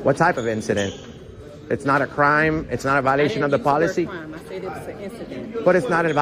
What type of incident? It's not a crime. It's not a violation of the policy. Crime. I said it's an incident. But it's not a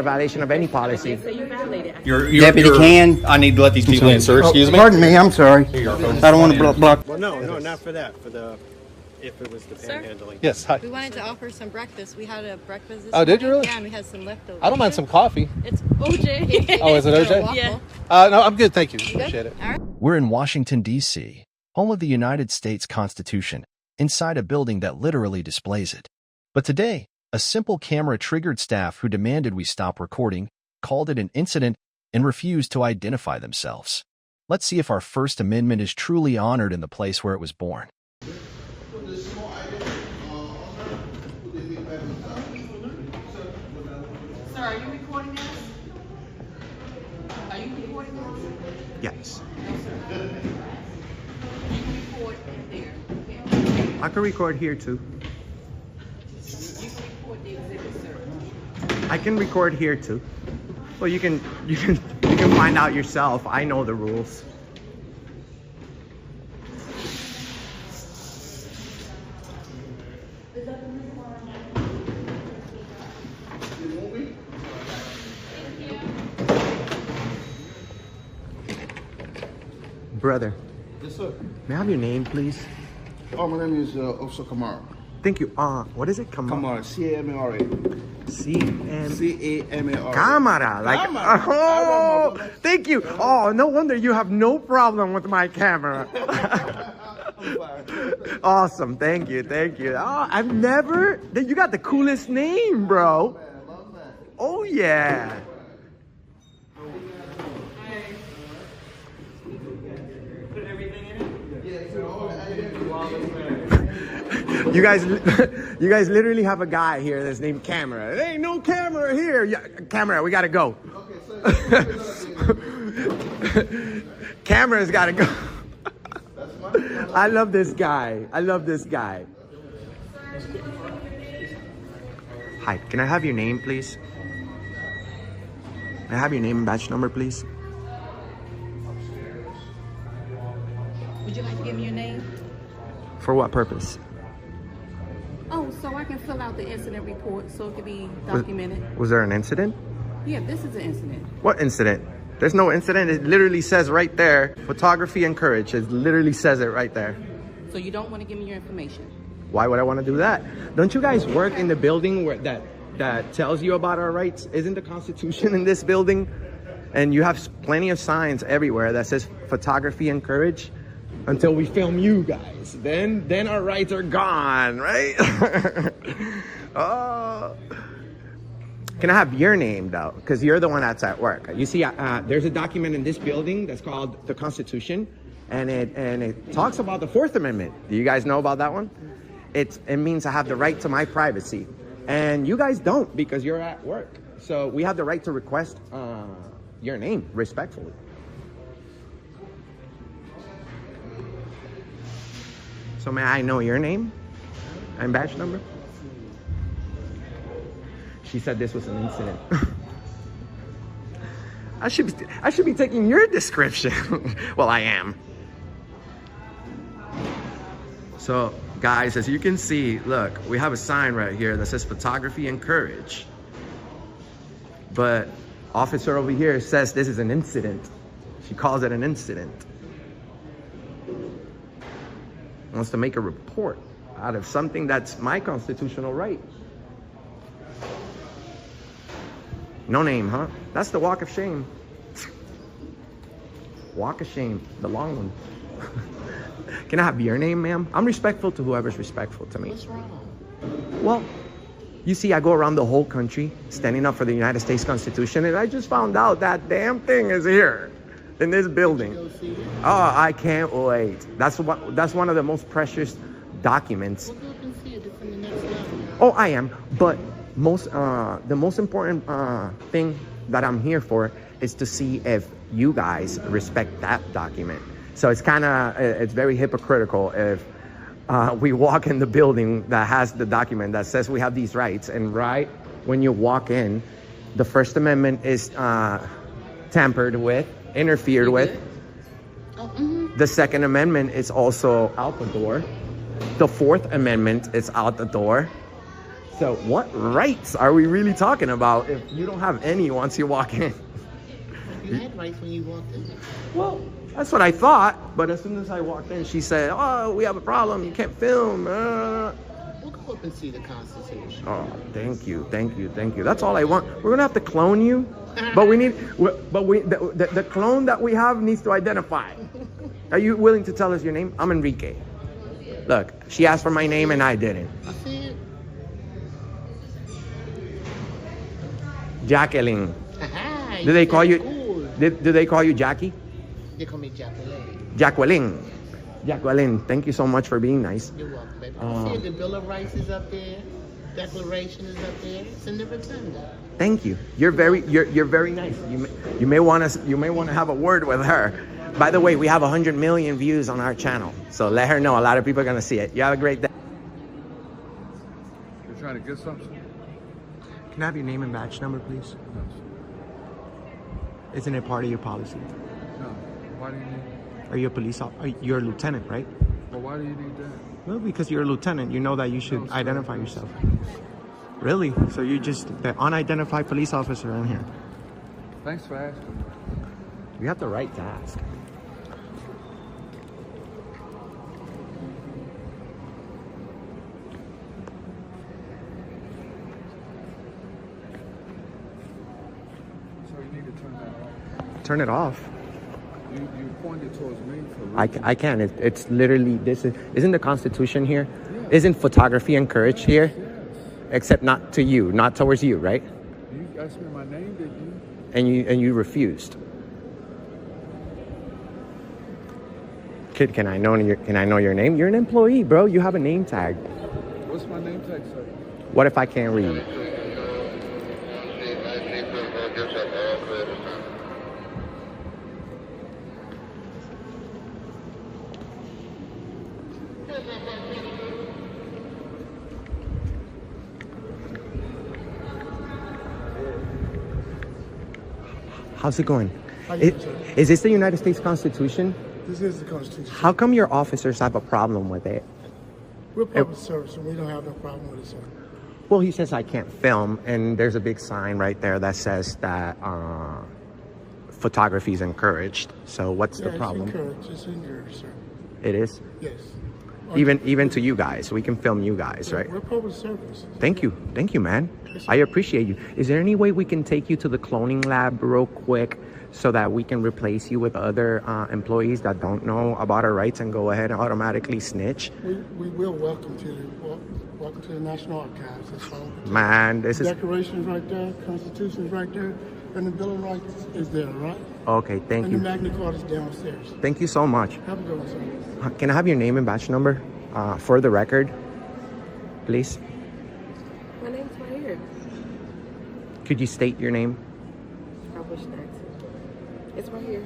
violation of any policy. I didn't say you violated. Deputy Can, I need to let these people in, sir. Excuse me. Pardon me, I'm sorry. I don't want to block. Well, no, not for that. For the, if it was the panhandling. Yes, hi. We wanted to offer some breakfast. We had a breakfast this Oh, did you morning. really? Yeah, and we had some leftovers. I don't mind some coffee. It's OJ. Oh, is it OJ? Waffle. Yeah. No, I'm good, thank you. Appreciate it. All right. We're in Washington, D.C., home of the United States Constitution, inside a building that literally displays it. But today, a simple camera triggered staff who demanded we stop recording, called it an incident, and refused to identify themselves. Let's see if our First Amendment is truly honored in the place where it was born. Sir, are you recording this? Are you recording this? Yes. No, sir. You can record in there. I can record here too. You can record the exhibit, sir. I can record here too. Well, you can find out yourself. I know the rules. Brother, Yes, sir. may I have your name, please? Oh, my name is Officer Kamara. Thank you. What is it? Kamara, C-A-M-A-R-A. C-M... C-A-M-A-R-A. Camera, like, Camera. oh, thank you. Oh, no wonder you have no problem with my camera. Awesome, thank you. Oh, I've never, you got the coolest name, bro. Oh, yeah. You guys literally have a guy here that's named Camera. There ain't no camera here. Yeah, Camera, we gotta go. Camera's gotta go. I love this guy. Hi, can I have your name, please? Can I have your name and badge number, please? Would you like to give me your name? For what purpose? Oh, so I can fill out the incident report so it can be documented. Was there an incident? Yeah, this is an incident. What incident? There's no incident. It literally says right there, photography encouraged. It literally says it right there. So you don't want to give me your information? Why would I want to do that? Don't you guys work in the building where that tells you about our rights? Isn't the Constitution in this building? And you have plenty of signs everywhere that says photography encouraged. Until we film you guys, then our rights are gone, right? Oh. Can I have your name though? Because you're the one that's at work. You see, there's a document in this building that's called the Constitution, and it talks about the Fourth Amendment. Do you guys know about that one? It means I have the right to my privacy, and you guys don't because you're at work. So we have the right to request your name respectfully. So may I know your name and badge number? She said this was an incident. I should be taking your description. Well, I am. So, guys, as you can see, look, we have a sign right here that says photography encouraged. But officer over here says this is an incident. She calls it an incident. Wants to make a report out of something that's my constitutional right. No name, huh? That's the walk of shame. Walk of shame, the long one. Can I have your name, ma'am? I'm respectful to whoever's respectful to me. What's wrong? Well, you see, I go around the whole country standing up for the United States Constitution, and I just found out that damn thing is here in this building. Oh, I can't wait. That's one of the most precious documents. Oh, I am. But the most important thing that I'm here for is to see if you guys respect that document. So it's very hypocritical if we walk in the building that has the document that says we have these rights, and right when you walk in, the First Amendment is tampered with, interfered with. Oh, The Second Amendment is also out the door. The Fourth Amendment is out the door. So what rights are we really talking about if you don't have any once you walk in? You had rights when you walked in. Well, that's what I thought. But as soon as I walked in, she said, oh, we have a problem. You can't film. We'll go up and see the Constitution. Oh, thank you. That's all I want. We're going to have to clone you. But the clone that we have needs to identify. Are you willing to tell us your name? I'm Enrique. Look, she asked for my name and I didn't. I see it. Jacqueline. Aha, Do they call you? cool. Do they call you Jackie? They call me Jacqueline. Jacqueline. Thank you so much for being nice. You're welcome, baby. I see the Bill of Rights is up there. Declaration is up there. It's in the rotunda. Thank you. You're very nice. You may want to have a word with her. By the way, we have 100 million views on our channel, so let her know. A lot of people are gonna see it. You have a great day. You're trying to get something? Can I have your name and badge number, please? Isn't it part of your policy? No. Why do you need? Are you a police officer? You're a lieutenant, right? Well, why do you need that? Well, because you're a lieutenant, you know that you should identify yourself. Really? So you're just the unidentified police officer in here? Thanks for asking. You have the right to ask. So you need to turn that off. Turn it off. You pointed towards me for I can. It's literally this. Isn't the Constitution here? Yeah. Isn't photography encouraged here? Yes. Except not to you, not towards you, right? You asked me my name, did you? And you refused. Kid, can I know your name? You're an employee, bro. You have a name tag. What's my name tag say? What if I can't read? How's it going? Is this the United States Constitution? This is the Constitution. How come your officers have a problem with it? We're public service, and we don't have no problem with it, sir. Well, he says I can't film, and there's a big sign right there that says that photography is encouraged. So what's the problem? It's encouraged, sir. It is? Yes. Even to you guys. We can film you guys, right? We're public service. Thank you, man. I appreciate you. Is there any way we can take you to the cloning lab real quick so that we can replace you with other employees that don't know about our rights and go ahead and automatically snitch? We will welcome to the National Archives. That's all. Man, this is... Declaration's right there, Constitution's right there, and the Bill of Rights is there, right? Okay, thank you. And the Magna Carta's downstairs. Thank you so much. Have a good one, sir. Can I have your name and badge number for the record, please? My name's right here. Could you state your name? I wish not to. It's right here.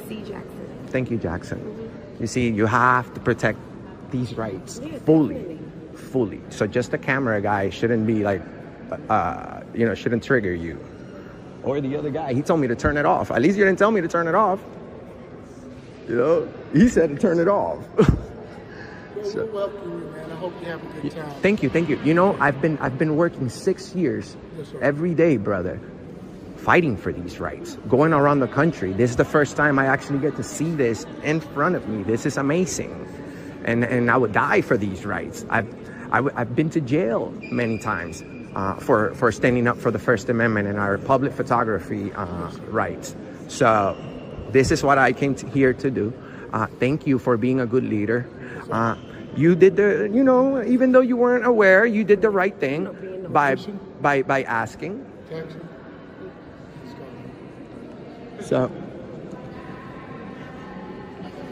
C. Jackson. Thank you, Jackson. You see, you have to protect these rights fully. So just the camera guy shouldn't be like, shouldn't trigger you. Or the other guy, he told me to turn it off. At least you didn't tell me to turn it off. He said to turn it off. We're welcome you, man. I hope you have a good time. Thank you. You know, I've been working 6 years every day, brother, fighting for these rights, going around the country. This is the first time I actually get to see this in front of me. This is amazing, and I would die for these rights. I've been to jail many times for standing up for the First Amendment and our public photography rights. So this is what I came here to do. Thank you for being a good leader. You did even though you weren't aware, you did the right thing by asking. So,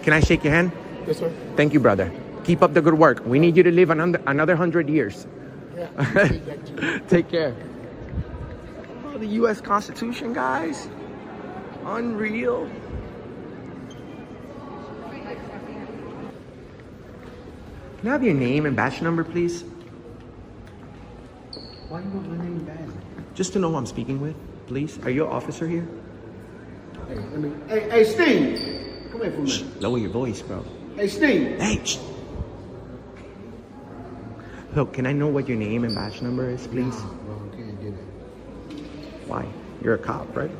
can I shake your hand? Yes, sir. Thank you, brother. Keep up the good work. We need you to live another 100 years. Yeah. Take care. Oh, the U.S. Constitution, guys. Unreal. Can I have your name and badge number, please? Why do you want my name and badge? Just to know who I'm speaking with, please. Are you an officer here? Hey, Steve. Come here for a minute. Lower your voice, bro. Hey, Steve. Hey. Look, can I know what your name and badge number is, please? No, bro, I can't get it. Why? You're a cop, right?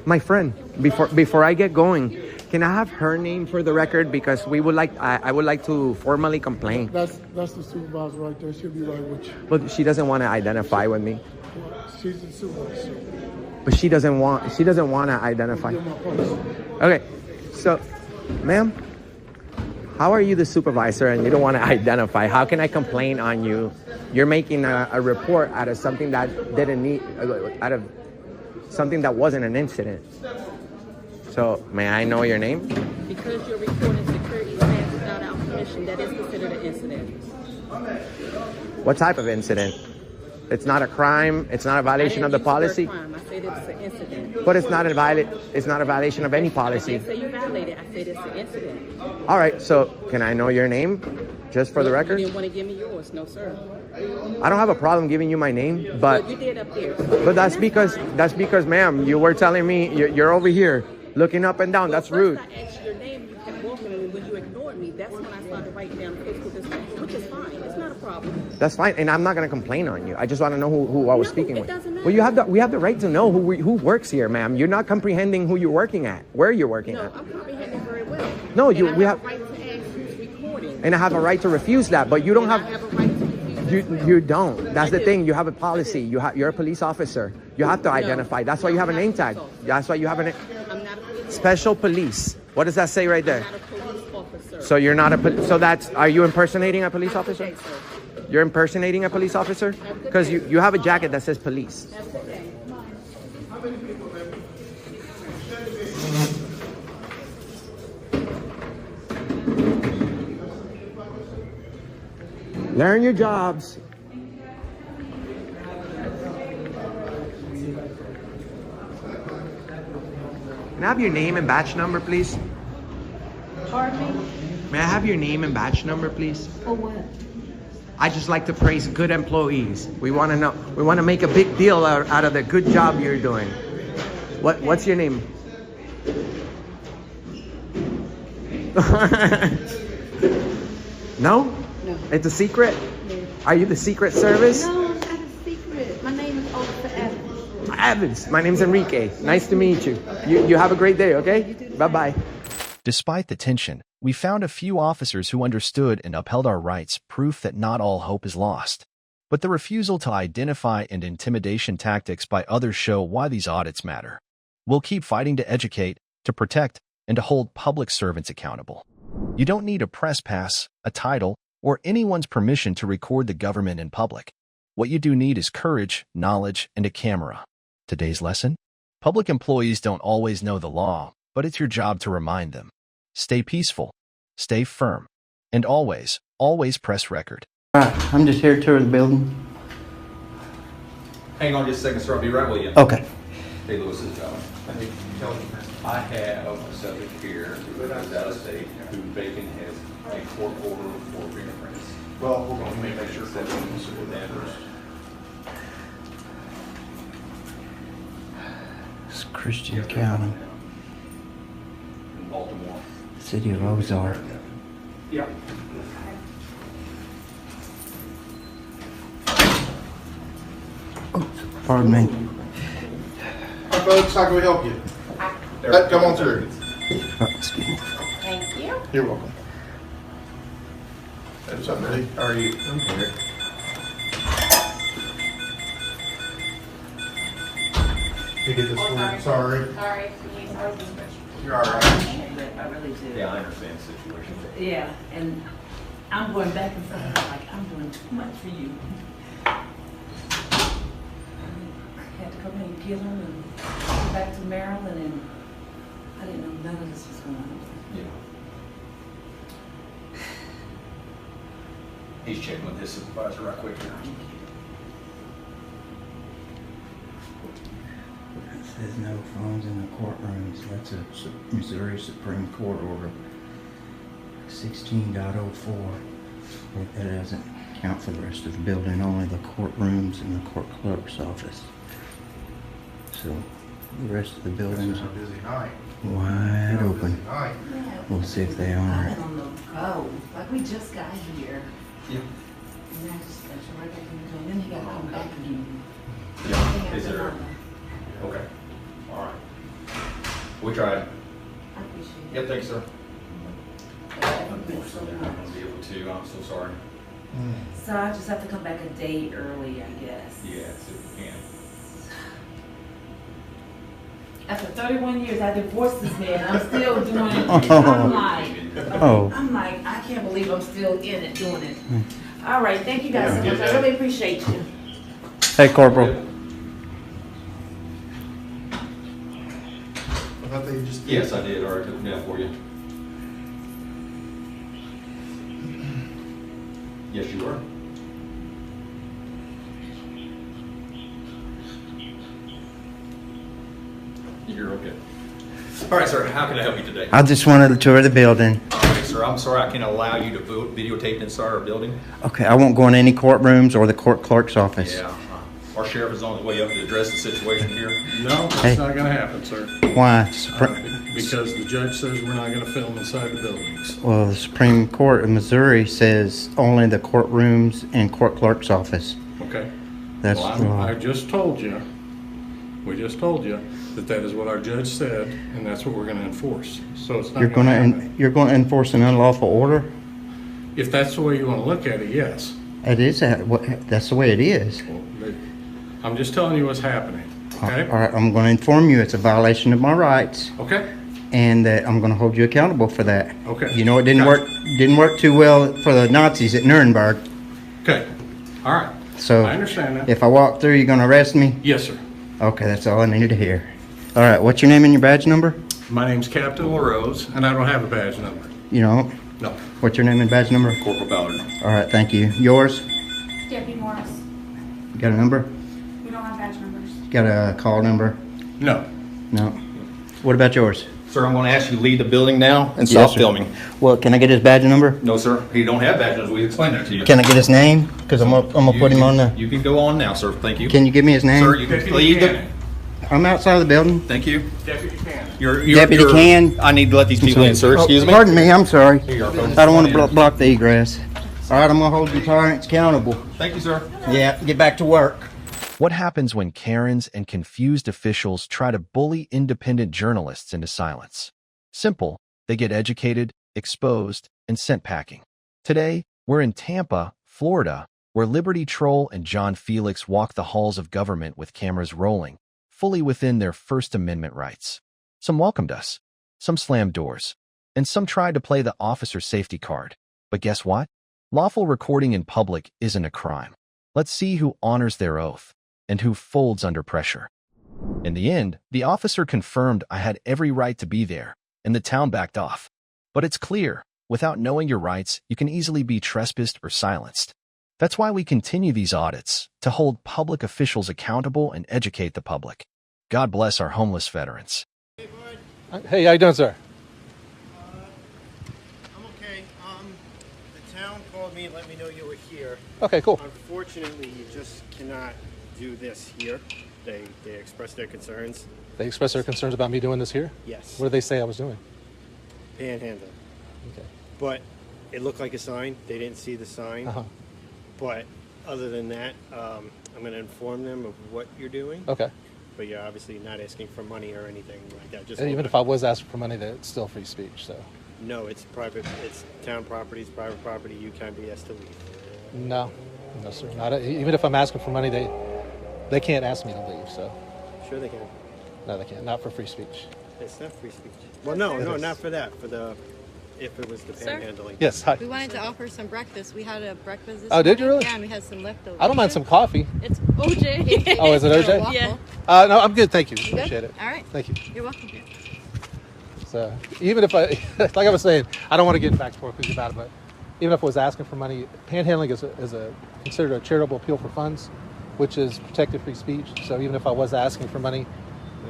My friend, before I get going, can I have her name for the record? Because we would like, I would like to formally complain. That's the supervisor right there. She'll be right with you. But she doesn't want to identify with me. She's the supervisor. But she doesn't want to identify. Give my purse. Okay, so, ma'am, how are you the supervisor and you don't want to identify? How can I complain on you? You're making a report out of something that out of something that wasn't an incident. So, may I know your name? Because you're reporting security staff without our permission, that is considered an incident. What type of incident? It's not a crime. It's not a violation of the policy. Crime. I said it's an incident. But it's not a violation of any policy. I didn't say you violated. I said it's an incident. All right. So can I know your name, just for the record? You didn't want to give me yours, no sir. I don't have a problem giving you my name, but you did up there. but that's because ma'am, you were telling me you're over here looking up and down. That's rude. I asked your name. You kept walking, and when you ignored me, that's when I started writing down Facebook description, which is fine. It's not a problem. That's fine, and I'm not going to complain on you. I just want to know who I was speaking with. Doesn't matter. Well, we have the right to know who works here, ma'am. You're not comprehending who you're working at, where you're working at. I'm comprehending very well. No, we have a right to ask who's recording. And I have a right to refuse that, but you don't I have a right to refuse you don't. That's the thing. You have a policy. You're a police officer. You have to identify. That's why you have a name tag. That's why you have a I'm not a police special police. What does that say right there? I'm not a police officer. So you're not are you impersonating a police officer? Okay, sir. You're impersonating a police officer? Because you have a jacket that says police. Have a good day. Learn your jobs. Can I have your name and badge number, please? Pardon me? May I have your name and badge number, please? For what? I just like to praise good employees. We want to know. We want to make a big deal out of the good job you're doing. What's your name? No? No. It's a secret? No. Are you the Secret Service? No, it's not a secret. My name is Officer Evans. Evans. My name's Enrique. Nice to meet you. You have a great day, okay? Bye-bye. Despite the tension, we found a few officers who understood and upheld our rights, proof that not all hope is lost. But the refusal to identify and intimidation tactics by others show why these audits matter. We'll keep fighting to educate, to protect, and to hold public servants accountable. You don't need a press pass, a title, or anyone's permission to record the government in public. What you do need is courage, knowledge, and a camera. Today's lesson? Public employees don't always know the law, but it's your job to remind them. Stay peaceful, stay firm, and always, always press record. All right, I'm just here to tour the building. Hang on just a second, sir. I'll be right with you. Okay. Hey, Lewis is going. I have a subject here who is out of state, who Bacon has a court order for fingerprints. Well, we're Can we make sure that we that first? It's Christian County, In Baltimore. City of Ozark. Yeah. Pardon me. Hi, folks. How can we help you? Come on through. Oh, excuse me. Thank you. You're welcome. What's up, buddy? How are you? I'm here. You get this one? Sorry. Sorry. You're all right. I really do. Yeah, I understand the situation. Yeah, and I'm going back and forth like I'm doing too much for you. I had to come and get him and go back to Maryland, and I didn't know none of this was going on. Yeah. He's checking with his supervisor right quick here. It says no phones in the courtrooms. That's a Missouri Supreme Court order. 16.04. But that doesn't count for the rest of the building, only the courtrooms and the court clerk's office. So the rest of the buildings It's a busy night. wide open. Busy night. We'll see if they I've honor it. been on the go. Like, we just got here. Yeah. And then I just got you right back in the joint. Then you got to come back again. Yeah. Is there? Okay. All right. We tried. I appreciate it. Yep, thanks, sir. Unfortunately, I'm not gonna be able to. I'm so sorry. so I just have to come back a day early, I guess. Yeah, see if we can. After 31 years, I divorced this man. I'm still doing it. I'm like, I can't believe I'm still in it, doing it. All right, thank you guys so much. I really appreciate you. Hey, Corporal. I thought they just. Yes, I did. All right, took them down for you. Yes, you are. You're okay. All right, sir. How can I help you today? I just wanted to tour the building. Okay, sir. I'm sorry I can't allow you to videotape inside our building. Okay, I won't go in any courtrooms or the court clerk's office. Yeah. Our sheriff is on his way up to address the situation here. No, that's Hey. not gonna happen, sir. Why? Because the judge says we're not gonna film inside the buildings. Well, the Supreme Court of Missouri says only the courtrooms and court clerk's office. Okay? That's Well, the law. I just told you, we just told you that is what our judge said, and that's what we're gonna enforce. So it's not You're gonna happen. you're going to enforce an unlawful order? If that's the way you wanna look at it, yes. It is that's the way it is. I'm just telling you what's happening, okay? All right, I'm going to inform you it's a violation of my rights, Okay? and that I'm going to hold you accountable for that. Okay. You know it didn't Gotcha. work too well for the Nazis at Nuremberg. Okay, all right. So I understand that. if I walk through, you're going to arrest me? Yes, sir. Okay, that's all I needed to hear. All right, what's your name and your badge number? My name's Captain LaRose, and I don't have a badge number. You know. No. What's your name and badge number? Corporal Ballard. All right, thank you. Yours? Deputy Morris. You got a number? We don't have badge numbers. Got a call number? No. No. What about yours? Sir, I'm going to ask you to leave the building now and Yes, stop sir. filming. Well, can I get his badge number? No, sir. He don't have badges. We explained that to you. Can I get his name? Because I'm gonna put him on the. You can go on now, sir. Thank you. Can you give me his name? Sir, you can leave the... I'm outside of the building. Thank you. Deputy Cannon. Deputy Can. I need to let these people in, sir. Excuse me. Pardon me, I'm sorry. Here you are, folks. I don't want to block the egress. All right, I'm gonna hold your tyrants accountable. Thank you, sir. Yeah, get back to work. What happens when Karens and confused officials try to bully independent journalists into silence? Simple. They get educated, exposed, and sent packing. Today, we're in Tampa, Florida, where Liberty Troll and John Felix walk the halls of government with cameras rolling, fully within their First Amendment rights. Some welcomed us, some slammed doors, and some tried to play the officer safety card. But guess what? Lawful recording in public isn't a crime. Let's see who honors their oath and who folds under pressure. In the end, the officer confirmed I had every right to be there, and the town backed off. But it's clear, without knowing your rights, you can easily be trespassed or silenced. That's why we continue these audits, to hold public officials accountable and educate the public. God bless our homeless veterans. Hey, how you doing, sir? I'm okay. The town called me and let me know you were here. Okay, cool. Unfortunately, you just cannot do this here. They expressed their concerns. They expressed their concerns about me doing this here? Yes. What did they say I was doing? Panhandle. Okay. But it looked like a sign. They didn't see the sign. Uh-huh. But other than that, I'm going to inform them of what you're doing. Okay. But you're obviously not asking for money or anything like that. Just Even if I was asking for money, that's still free speech, so. No, it's private. It's town property. It's private property. You can be asked to leave. No, sir. Not even if I'm asking for money, they can't ask me to leave. So. Sure, they can. No, they can't. Not for free speech. It's not free speech. Well, no, not for that. For the if it was the Sir? panhandling. Yes. Hi. We wanted to offer some breakfast. We had a breakfast this Oh, did you morning. really? Yeah, and we had some leftovers. I don't mind some coffee. It's OJ. Oh, is it OJ? Yeah. No, I'm good. Thank you. You good? Appreciate it. All right. Thank you. You're welcome. So even if I, like I was saying, I don't want to get back to forth with you about it, but even if I was asking for money, panhandling is considered a charitable appeal for funds, which is protected free speech. So even if I was asking for money,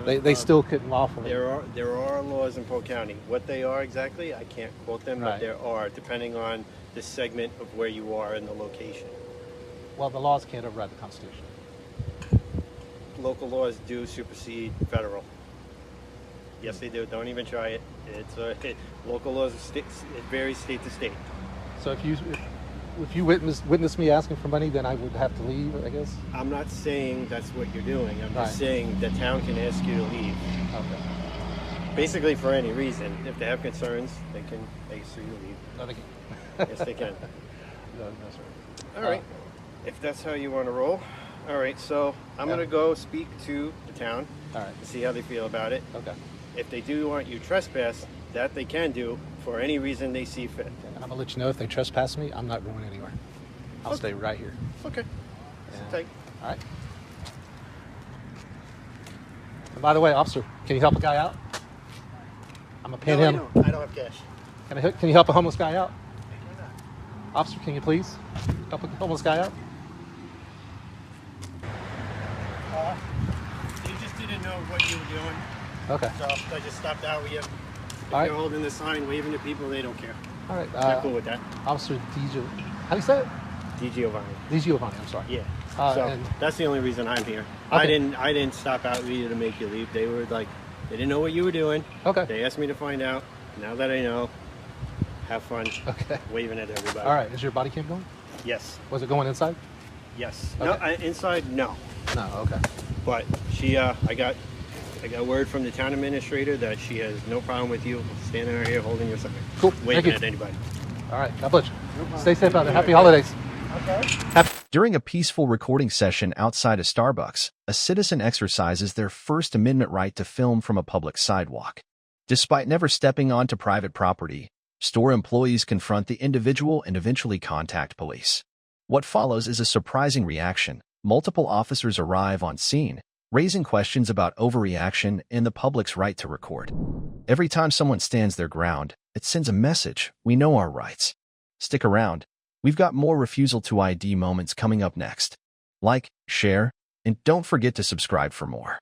they still couldn't lawfully. There are laws in Polk County. What they are exactly, I can't quote them, Right. but there are, depending on the segment of where you are in the location. Well, the laws can't override the Constitution. local laws do supersede federal. Yes, they do. Don't even try it. Local laws, it varies state to state. So if you witness me asking for money, then I would have to leave, I guess? I'm not saying that's what you're doing. I'm just Right. saying the town can ask you to leave. Okay. Basically for any reason. If they have concerns, they can ask you to leave. No, they can. Yes, they can. No, sir. All right. If that's how you want to roll. All right, so I'm going to go speak to the town. All right. And see how they feel about it. Okay. If they do want you trespass, that they can do for any reason they see fit. And I'm gonna let you know if they trespass me, I'm not going anywhere. I'll stay right here. Okay. Yeah. Take. All right. And by the way, officer, can you help a guy out? I'm a panhandle. No, I don't have cash. Can you help a homeless guy out? Officer, can you please help a homeless guy out? You just didn't know what you were doing. Okay. So I just stopped out with you. If All right. you're holding the sign, waving to people, they don't care. All right. They're cool with that. Officer DJ. How do you say it? DGiovanni. DGiovanni, I'm sorry. Yeah. So and that's the only reason I'm here. Okay. I didn't stop out with you to make you leave. They were like, they didn't know what you were doing. Okay. They asked me to find out. Now that I know, have fun. Okay. Waving at everybody. All right. Is your body cam going? Yes. Was it going inside? Yes. Okay. No, inside, no. No. Okay. But she, I got word from the town administrator that she has no problem with you standing right here holding your sign. Cool. Waving Thank you. at anybody. All right. God bless you. Stay safe out there. Happy holidays. During a peaceful recording session outside a Starbucks, a citizen exercises their First Amendment right to film from a public sidewalk. Despite never stepping onto private property, store employees confront the individual and eventually contact police. What follows is a surprising reaction. Multiple officers arrive on scene, raising questions about overreaction and the public's right to record. Every time someone stands their ground, it sends a message: we know our rights. Stick around. We've got more refusal to ID moments coming up next. Like, share, and don't forget to subscribe for more.